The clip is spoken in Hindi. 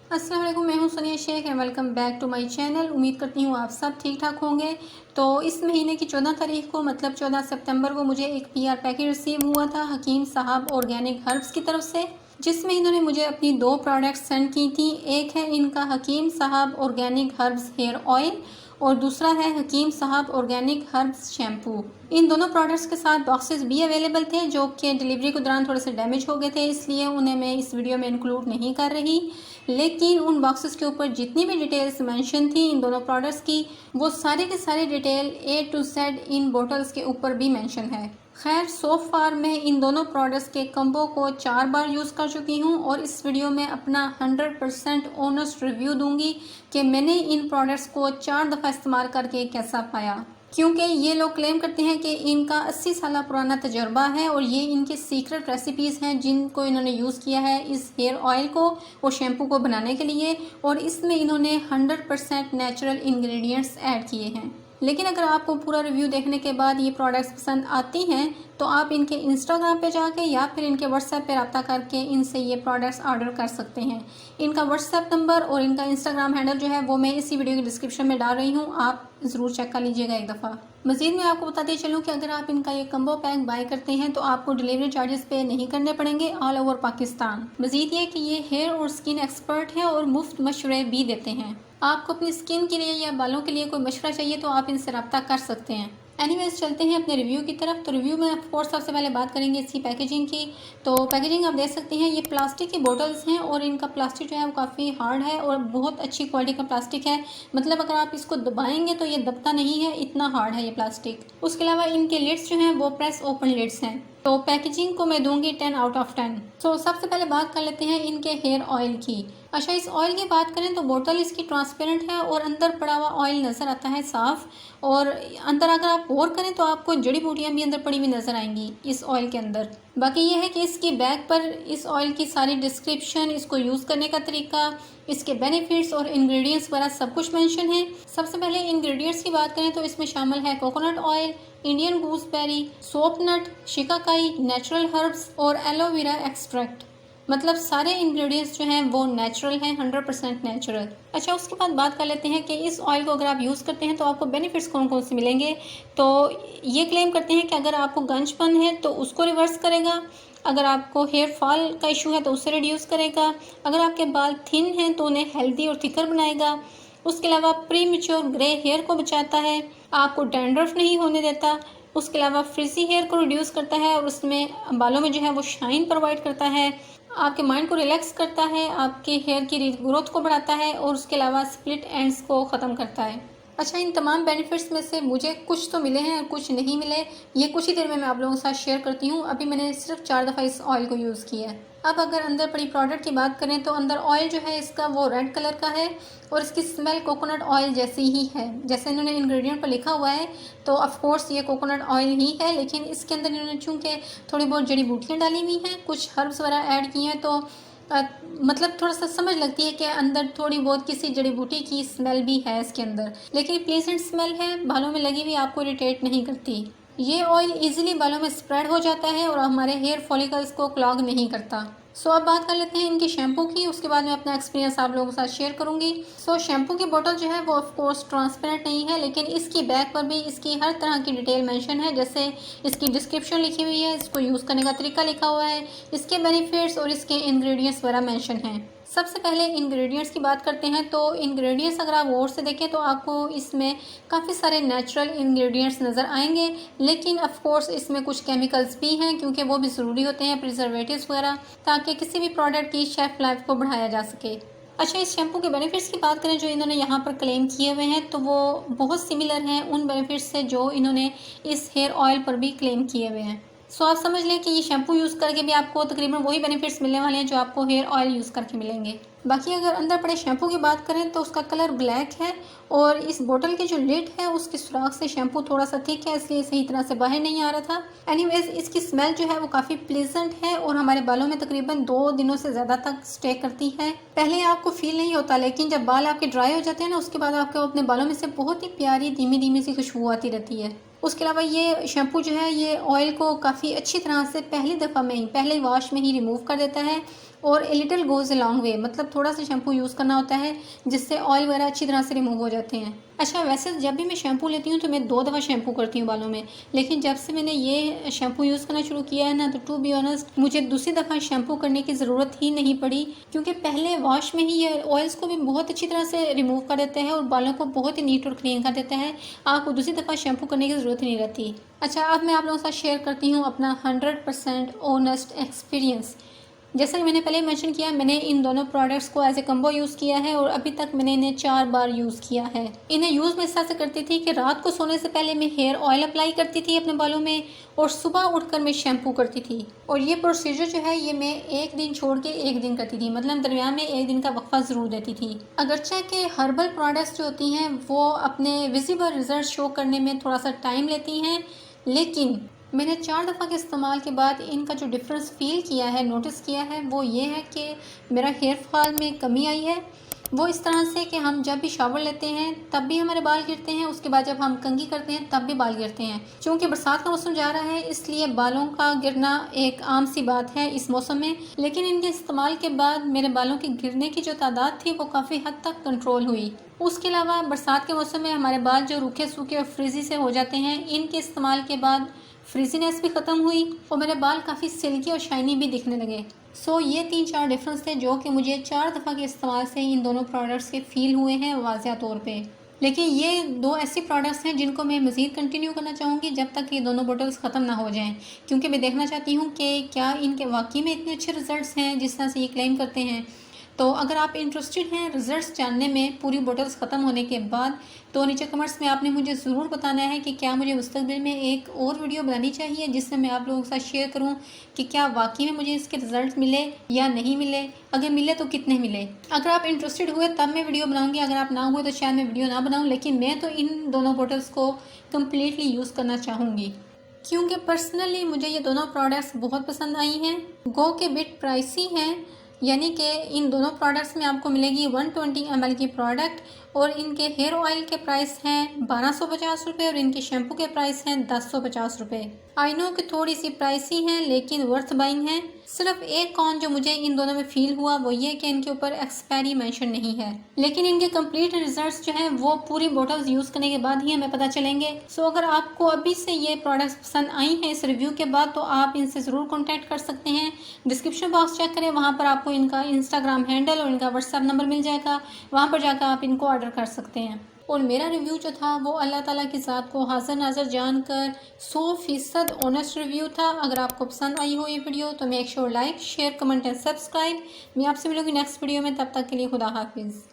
अस्सलाम वालेकुम, मैं हूं Sonia Shaikh and welcome back to my channel. उम्मीद करती हूं आप सब ठीक ठाक होंगे। तो इस महीने की 14 तारीख को मतलब 14 सितंबर को मुझे एक पीआर पैकेज रिसीव हुआ था हकीम साहब ऑर्गेनिक हर्ब्स की तरफ से, जिसमें इन्होंने मुझे अपनी 2 प्रोडक्ट्स सेंड की थी। एक है इनका हकीम साहब ऑर्गेनिक हर्ब्स हेयर ऑयल और दूसरा है हकीम साहब ऑर्गेनिक हर्ब्स शैम्पू। इन दोनों प्रोडक्ट्स के साथ बॉक्सेस भी अवेलेबल थे जो कि डिलीवरी के दौरान थोड़े से डैमेज हो गए थे, इसलिए उन्हें मैं इस वीडियो में इंक्लूड नहीं कर रही। लेकिन उन बॉक्सेस के ऊपर जितनी भी डिटेल्स मेंशन थी इन दोनों प्रोडक्ट्स की, वो सारी की सारी detail A to Z in bottles के ऊपर भी मेंशन है। खैर, सो फार मैं इन दोनों प्रोडक्ट्स के कम्बो को 4 बार यूज़ कर चुकी हूँ और इस वीडियो में अपना 100% ऑनेस्ट रिव्यू दूंगी कि मैंने इन प्रोडक्ट्स को 4 दफ़ा इस्तेमाल करके कैसा पाया, क्योंकि ये लोग क्लेम करते हैं कि इनका 80 साल पुराना तजर्बा है और ये इनके सीक्रेट रेसिपीज़ हैं जिनको इन्होंने यूज़ किया है इस हेयर ऑयल को और शैम्पू को बनाने के लिए, और इसमें इन्होंने 100% नेचुरल इंग्रेडिएंट्स ऐड किए हैं। लेकिन अगर आपको पूरा रिव्यू देखने के बाद ये प्रोडक्ट्स पसंद आती हैं तो आप इनके इंस्टाग्राम पे जाके या फिर इनके व्हाट्सएप पे रब्ता करके इनसे ये प्रोडक्ट्स ऑर्डर कर सकते हैं। इनका व्हाट्सएप नंबर और इनका इंस्टाग्राम हैंडल जो है वो मैं इसी वीडियो के डिस्क्रिप्शन में डाल रही हूँ, आप ज़रूर चेक कर लीजिएगा एक दफ़ा। मज़ीद मैं आपको बताते चलूँ कि अगर आप इनका ये कम्बो पैक बाय करते हैं तो आपको डिलीवरी चार्जेस पे नहीं करने पड़ेंगे ऑल ओवर पाकिस्तान। मज़ीद ये कि ये हेयर और स्किन एक्सपर्ट हैं और मुफ्त मशवरे भी देते हैं। आपको अपनी स्किन के लिए या बालों के लिए कोई मशवरा चाहिए तो आप इनसे रब्ता कर सकते हैं। एनीवेज, चलते हैं अपने रिव्यू की तरफ। तो रिव्यू में ऑफकोर्स सबसे पहले बात करेंगे इसकी पैकेजिंग की। तो पैकेजिंग आप देख सकते हैं, ये प्लास्टिक की बोटल्स हैं और इनका प्लास्टिक जो है वो काफ़ी हार्ड है और बहुत अच्छी क्वालिटी का प्लास्टिक है। मतलब अगर आप इसको दबाएंगे तो ये दबता नहीं है, इतना हार्ड है ये प्लास्टिक। उसके अलावा इनके लिड्स जो हैं वो प्रेस ओपन लिड्स हैं। तो पैकेजिंग को मैं दूंगी 10 आउट ऑफ 10। तो सबसे पहले बात कर लेते हैं इनके हेयर ऑयल की। अच्छा, इस ऑयल की बात करें तो बोतल इसकी ट्रांसपेरेंट है और अंदर पड़ा हुआ ऑयल नज़र आता है साफ, और अंदर अगर आप गौर करें तो आपको जड़ी बूटियां भी अंदर पड़ी हुई नज़र आएंगी इस ऑयल के अंदर। बाकी ये है कि इसकी बैग पर इस ऑयल की सारी डिस्क्रिप्शन, इसको यूज़ करने का तरीका, इसके बेनिफिट्स और इंग्रेडिएंट्स वगैरह सब कुछ मेंशन है। सबसे पहले इंग्रेडिएंट्स की बात करें तो इसमें शामिल है coconut oil, Indian gooseberry, soap nut, shikakai, natural herbs और एलोवेरा एक्सट्रैक्ट। मतलब सारे इंग्रेडिएंट्स जो हैं वो नेचुरल हैं, 100% नेचुरल। अच्छा, उसके बाद बात कर लेते हैं कि इस ऑयल को अगर आप यूज़ करते हैं तो आपको बेनिफिट्स कौन कौन से मिलेंगे। तो ये क्लेम करते हैं कि अगर आपको गंजपन है तो उसको रिवर्स करेगा, अगर आपको हेयर फॉल का इशू है तो उसे रिड्यूस करेगा, अगर आपके बाल थिन हैं तो उन्हें हेल्दी और थिकर बनाएगा। उसके अलावा प्री मैच्योर ग्रे हेयर को बचाता है, आपको डैंड्रफ नहीं होने देता। उसके अलावा फ्रिजी हेयर को रिड्यूस करता है और उसमें बालों में जो है वो शाइन प्रोवाइड करता है, आपके माइंड को रिलैक्स करता है, आपके हेयर की ग्रोथ को बढ़ाता है और उसके अलावा स्प्लिट एंड्स को ख़त्म करता है। अच्छा, इन तमाम बेनिफिट्स में से मुझे कुछ तो मिले हैं और कुछ नहीं मिले, ये कुछ ही देर में मैं आप लोगों के साथ शेयर करती हूँ। अभी मैंने सिर्फ 4 दफ़ा इस ऑयल को यूज़ किया है। अब अगर अंदर पड़ी प्रोडक्ट की बात करें तो अंदर ऑयल जो है इसका वो रेड कलर का है और इसकी स्मेल कोकोनट ऑयल जैसी ही है, जैसे इन्होंने इंग्रेडिएंट पर लिखा हुआ है। तो ऑफ कोर्स ये कोकोनट ऑयल ही है, लेकिन इसके अंदर इन्होंने चूँकि थोड़ी बहुत जड़ी बूटियाँ डाली हुई हैं, कुछ हर्ब्स वगैरह ऐड किए हैं, तो मतलब थोड़ा सा समझ लगती है कि अंदर थोड़ी बहुत किसी जड़ी बूटी की स्मेल भी है इसके अंदर, लेकिन प्लेजेंट स्मेल है, बालों में लगी हुई आपको इरिटेट नहीं करती। ये ऑयल इजीली बालों में स्प्रेड हो जाता है और हमारे हेयर फॉलिकल्स को क्लॉग नहीं करता। सो अब बात कर लेते हैं इनकी शैम्पू की, उसके बाद मैं अपना एक्सपीरियंस आप लोगों के साथ शेयर करूंगी। सो शैम्पू की बोतल जो है वो ऑफ कोर्स ट्रांसपेरेंट नहीं है, लेकिन इसकी बैग पर भी इसकी हर तरह की डिटेल मेंशन है, जैसे इसकी डिस्क्रिप्शन लिखी हुई है, इसको यूज़ करने का तरीका लिखा हुआ है, इसके बेनिफिट्स और इसके इंग्रेडिएंट्स वगैरह मेंशन हैं। सबसे पहले इंग्रेडिएंट्स की बात करते हैं। तो इंग्रेडिएंट्स अगर आप गौर से देखें तो आपको इसमें काफ़ी सारे नेचुरल इंग्रेडिएंट्स नज़र आएंगे, लेकिन ऑफ कोर्स इसमें कुछ केमिकल्स भी हैं क्योंकि वो भी ज़रूरी होते हैं, प्रिजर्वेटिव्स वगैरह, ताकि किसी भी प्रोडक्ट की शेल्फ लाइफ को बढ़ाया जा सके। अच्छा, इस शैम्पू के बेनिफिट्स की बात करें जो इन्होंने यहाँ पर क्लेम किए हुए हैं तो वो बहुत सिमिलर हैं उन बेनिफिट्स से जो इन्होंने इस हेयर ऑयल पर भी क्लेम किए हुए हैं। सो आप समझ लें कि ये शैम्पू यूज़ करके भी आपको तकरीबन वही बेनिफिट्स मिलने वाले हैं जो आपको हेयर ऑयल यूज़ करके मिलेंगे। बाकी अगर अंदर पड़े शैम्पू की बात करें तो उसका कलर ब्लैक है और इस बोतल की जो लिड है उसकी सुराख से शैम्पू थोड़ा सा थिक है, इसलिए सही तरह से बाहर नहीं आ रहा था। एनीवेज, इसकी स्मेल जो है वो काफ़ी प्लेजेंट है और हमारे बालों में तकरीबन 2 दिनों से ज़्यादा तक स्टे करती है। पहले आपको फील नहीं होता, लेकिन जब बाल आपके ड्राई हो जाते हैं ना, उसके बाद आपको अपने बालों में से बहुत ही प्यारी धीमी धीमी सी खुशबू आती रहती है। उसके अलावा ये शैम्पू जो है ये ऑयल को काफ़ी अच्छी तरह से पहली दफ़ा में ही, पहले वॉश में ही रिमूव कर देता है और a little goes a long way, मतलब थोड़ा सा शैम्पू यूज़ करना होता है जिससे ऑयल वगैरह अच्छी तरह से रिमूव हो जाते हैं। अच्छा, वैसे जब भी मैं शैम्पू लेती हूँ तो मैं 2 दफ़ा शैम्पू करती हूँ बालों में, लेकिन जब से मैंने ये शैम्पू यूज़ करना शुरू किया है ना, तो टू बी ऑनेस्ट मुझे दूसरी दफ़ा शैम्पू करने की ज़रूरत ही नहीं पड़ी, क्योंकि पहले वॉश में ही ये ऑयल्स को भी बहुत अच्छी तरह से रिमूव कर देता है और बालों को बहुत ही नीट और क्लीन कर देता है। आपको दूसरी दफ़ा शैम्पू करने की ज़रूरत ही नहीं रहती। अच्छा, अब मैं आप लोगों के साथ शेयर करती हूँ अपना 100% ऑनेस्ट एक्सपीरियंस। जैसा कि मैंने पहले मेंशन किया, मैंने इन दोनों प्रोडक्ट्स को एज ए कम्बो यूज़ किया है और अभी तक मैंने इन्हें 4 बार यूज़ किया है। इन्हें यूज़ मैं इस तरह से करती थी कि रात को सोने से पहले मैं हेयर ऑयल अप्लाई करती थी अपने बालों में और सुबह उठकर मैं शैम्पू करती थी। और ये प्रोसीजर जो है ये मैं एक दिन छोड़ के एक दिन करती थी, मतलब दरमियान में एक दिन का वक्फा ज़रूर देती थी। अगरचे के हर्बल प्रोडक्ट्स जो होती हैं वो अपने विजिबल रिजल्ट शो करने में थोड़ा सा टाइम लेती हैं, लेकिन मैंने 4 दफ़ा के इस्तेमाल के बाद इनका जो डिफरेंस फ़ील किया है, नोटिस किया है, वो ये है कि मेरा हेयर फॉल में कमी आई है। वो इस तरह से कि हम जब भी शावर लेते हैं तब भी हमारे बाल गिरते हैं, उसके बाद जब हम कंघी करते हैं तब भी बाल गिरते हैं। क्योंकि बरसात का मौसम जा रहा है इसलिए बालों का गिरना एक आम सी बात है इस मौसम में, लेकिन इनके इस्तेमाल के बाद मेरे बालों के गिरने की जो तादाद थी वो काफ़ी हद तक कंट्रोल हुई। उसके अलावा बरसात के मौसम में हमारे बाल जो रूखे सूखे और फ्रिजी से हो जाते हैं, इनके इस्तेमाल के बाद फ्रिजीनेस भी ख़त्म हुई और मेरे बाल काफ़ी सिल्की और शाइनी भी दिखने लगे। सो ये 3-4 डिफरेंस थे जो कि मुझे 4 दफ़ा के इस्तेमाल से इन दोनों प्रोडक्ट्स के फ़ील हुए हैं वाज़िया तौर पे। लेकिन ये 2 ऐसी प्रोडक्ट्स हैं जिनको मैं मज़ीद कंटिन्यू करना चाहूँगी जब तक ये दोनों बोटल्स ख़त्म ना हो जाएं, क्योंकि मैं देखना चाहती हूँ कि क्या इनके वाकई में इतने अच्छे रिज़ल्ट्स हैं जिस तरह से ये क्लेम करते हैं। तो अगर आप इंटरेस्टेड हैं रिज़ल्ट्स जानने में पूरी बोटल्स ख़त्म होने के बाद, तो नीचे कमेंट्स में आपने मुझे ज़रूर बताना है कि क्या मुझे मुस्तक़बिल में एक और वीडियो बनानी चाहिए जिससे मैं आप लोगों के साथ शेयर करूं कि क्या वाकई में मुझे इसके रिज़ल्ट मिले या नहीं मिले, अगर मिले तो कितने मिले। अगर आप इंटरेस्टेड हुए तब मैं वीडियो बनाऊँगी, अगर आप ना हुए तो शायद मैं वीडियो ना बनाऊँ, लेकिन मैं तो इन दोनों बोटल्स को कम्प्लीटली यूज़ करना चाहूँगी क्योंकि पर्सनली मुझे ये दोनों प्रोडक्ट्स बहुत पसंद आई हैं। गो के बिट प्राइसी हैं, यानी कि इन दोनों प्रोडक्ट्स में आपको मिलेगी 120 ml की प्रोडक्ट और इनके हेयर ऑयल के प्राइस हैं 1250 रुपये और इनके शैम्पू के प्राइस हैं 1050 रुपये। आई नो कि थोड़ी सी प्राइसी हैं लेकिन वर्थ बाइंग हैं। सिर्फ एक कॉन जो मुझे इन दोनों में फ़ील हुआ वो ये कि इनके ऊपर एक्सपायरी मेंशन नहीं है, लेकिन इनके कंप्लीट रिजल्ट्स जो हैं वो पूरी बोटल्स यूज़ करने के बाद ही हमें पता चलेंगे। सो अगर आपको अभी से ये प्रोडक्ट्स पसंद आई हैं इस रिव्यू के बाद तो आप इनसे ज़रूर कॉन्टैक्ट कर सकते हैं। डिस्क्रिप्शन बॉक्स चेक करें, वहाँ पर आपको इनका इंस्टाग्राम हैंडल और इनका व्हाट्सएप नंबर मिल जाएगा, वहाँ पर जाकर आप इनको ऑर्डर कर सकते हैं। और मेरा रिव्यू जो था वो अल्लाह ताला की ज़ात को हाज़िर नाज़र जानकर 100% ऑनेस्ट रिव्यू था। अगर आपको पसंद आई हो ये वीडियो तो make sure like share comment and subscribe. मैं आपसे मिलूंगी नेक्स्ट वीडियो में, तब तक के लिए खुदा हाफिज़।